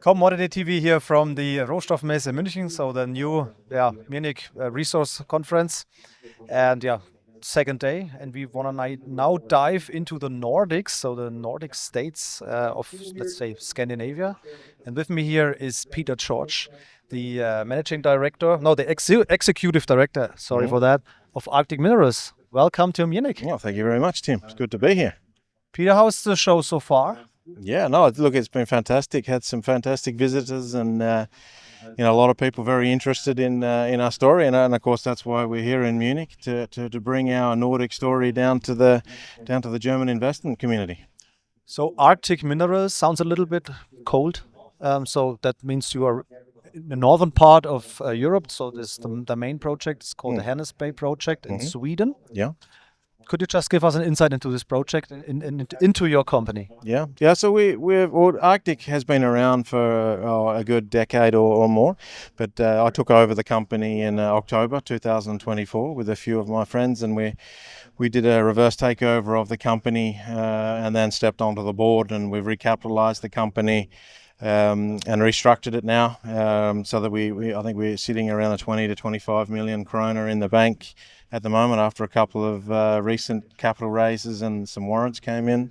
Commodity TV here from the Rohstoffmesse München, so the new Munich resource conference. And second day, and we want to now dive into the Nordics, so the Nordic states of, let's say, Scandinavia. And with me here is Peter George, the managing director, no, the executive director, sorry for that, of Arctic Minerals. Welcome to Munich. Well, thank you very much, Tim. It's good to be here. Peter, how's the show so far? Yeah, no, look, it's been fantastic. Had some fantastic visitors, and a lot of people very interested in our story, and of course that's why we're here in Munich to bring our Nordic story down to the German investment community. So Arctic Minerals sounds a little bit cold. So that means you are in the northern part of Europe. So this the main project is called the Hennes Bay project in Sweden. Yeah. Could you just give us an insight into this project and into your company? Yeah. So Arctic has been around for a good decade or more, but I took over the company in October 2024 with a few of my friends, and we did a reverse takeover of the company and then stepped onto the board, and we've recapitalized the company and restructured it now so that I think we're sitting around the 20 to 25 million kroner in the bank at the moment after a couple of recent capital raises and some warrants came in.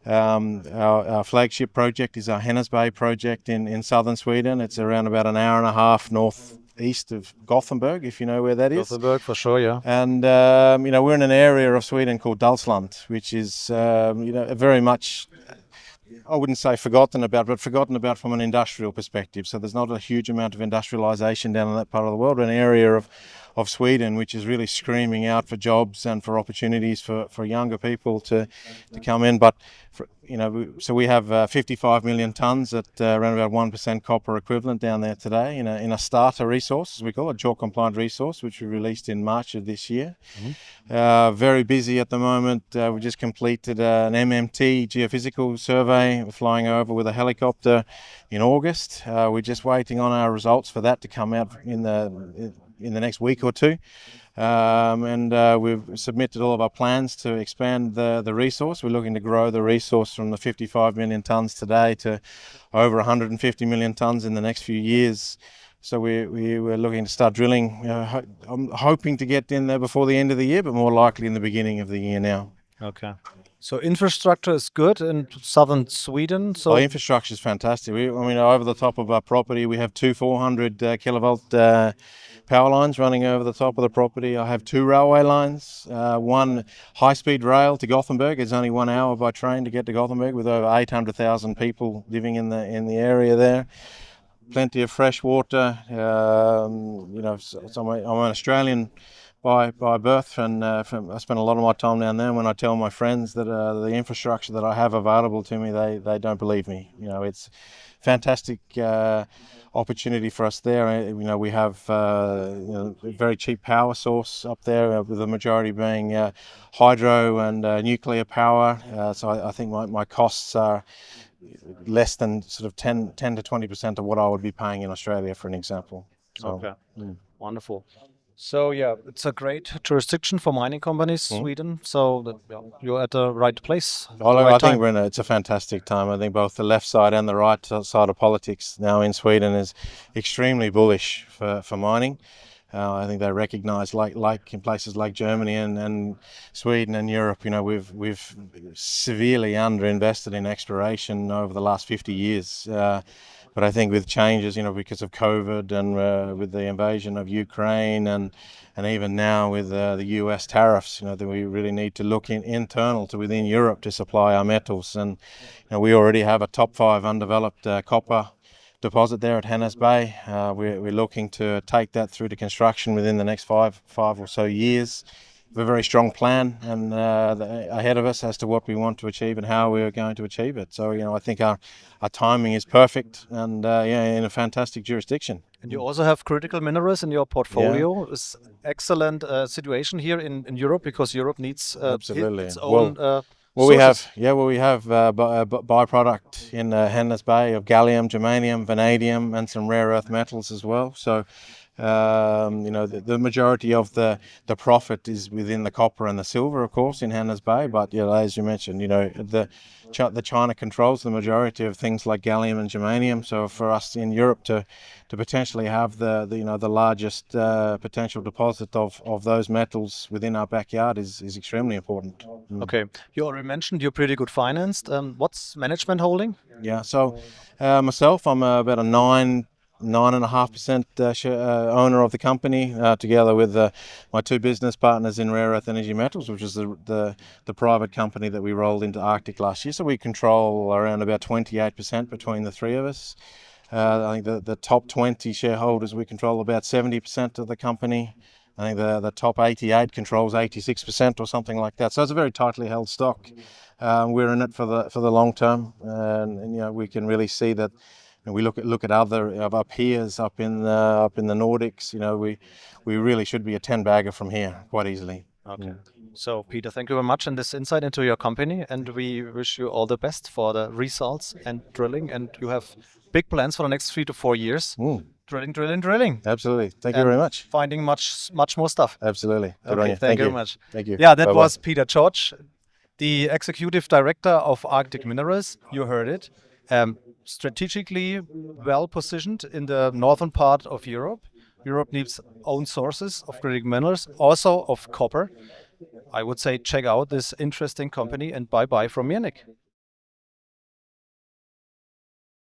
Our flagship project is our Hennes Bay project in southern Sweden. It's around about an hour and a half northeast of Gothenburg, if you know where that is. Gothenburg, for sure, yeah. And we're in an area of Sweden called Dalsland, which is very much, I wouldn't say forgotten about from an industrial perspective. So there's not a huge amount of industrialization down in that part of the world, an area of Sweden which is really screaming out for jobs and for opportunities for younger people to come in. But so we have 55 million tons at around about 1% copper equivalent down there today in a starter resource, as we call it, JORC compliant resource, which we released in March of this year. Very busy at the moment. We just completed an MMT geophysical survey. We're flying over with a helicopter in August. We're just waiting on our results for that to come out in the next week or two. We've submitted all of our plans to expand the resource. We're looking to grow the resource from the 55 million tons today to over 150 million tons in the next few years. So we're looking to start drilling. I'm hoping to get in there before the end of the year, but more likely in the beginning of the year now. Okay. So infrastructure is good in southern Sweden. So infrastructure is fantastic. Over the top of our property, we have two 400 kilovolt power lines running over the top of the property. I have two railway lines, one high-speed rail to Gothenburg. It's only 1 hour by train to get to Gothenburg, with over 800,000 people living in the area there. Plenty of fresh water. I'm an Australian by birth, and I spend a lot of my time down there. When I tell my friends that the infrastructure that I have available to me, they don't believe me. It's fantastic opportunity for us there. We have a very cheap power source up there, with the majority being hydro and nuclear power. So I think my costs are less than sort of 10 to 20% of what I would be paying in Australia, for an example. So, okay, wonderful. So it's a great jurisdiction for mining companies, Sweden. So you're at the right place. I think it's a fantastic time. I think both the left side and the right side of politics now in Sweden is extremely bullish for mining. I think they recognise, like in places like Germany and Sweden and Europe, we've severely underinvested in exploration over the last 50 years. But I think with changes, because of COVID and with the invasion of Ukraine and even now with the US tariffs, that we really need to look internal to within Europe to supply our metals. And we already have a top 5 undeveloped copper deposit there at Hennes Bay. We're looking to take that through to construction within the next five or so years. We have a very strong plan and ahead of us as to what we want to achieve and how we are going to achieve it. So I think our timing is perfect and in a fantastic jurisdiction. And you also have critical minerals in your portfolio. It's excellent situation here in Europe, because Europe needs its own. We have byproduct in Hennes Bay of gallium, germanium, vanadium, and some rare earth metals as well. So The majority of the profit is within the copper and the silver, of course, in Hennes Bay. But as you mentioned, the China controls the majority of things like gallium and germanium. So for us in Europe to potentially have the largest potential deposit of those metals within our backyard is extremely important. Okay, you already mentioned you're pretty good financed. What's management holding? Yeah, so myself, I'm about a 9.5% owner of the company, together with my two business partners in Rare Earth Energy Metals, which is the private company that we rolled into Arctic last year. So we control around about 28% between the three of us. I think the top 20 shareholders, we control about 70% of the company. I think the top 88 controls 86% or something like that. So it's a very tightly held stock. We're in it for the long term, and we can really see that. We look at other of our peers up in the Nordics. We really should be a 10-bagger from here quite easily. Okay. So, Peter, thank you very much in this insight into your company, and we wish you all the best for the results and drilling. And you have big plans for the next 3 to 4 years. Drilling, drilling, drilling. Absolutely. Thank you very much. Finding much more stuff. Absolutely. Okay, thank you very much. Thank you. Yeah, that Bye-bye. was Peter George, the executive director of Arctic Minerals. You heard it. Strategically well positioned in the northern part of Europe. Europe needs own sources of critical minerals, also of copper. I would say check out this interesting company, and bye-bye from Munich.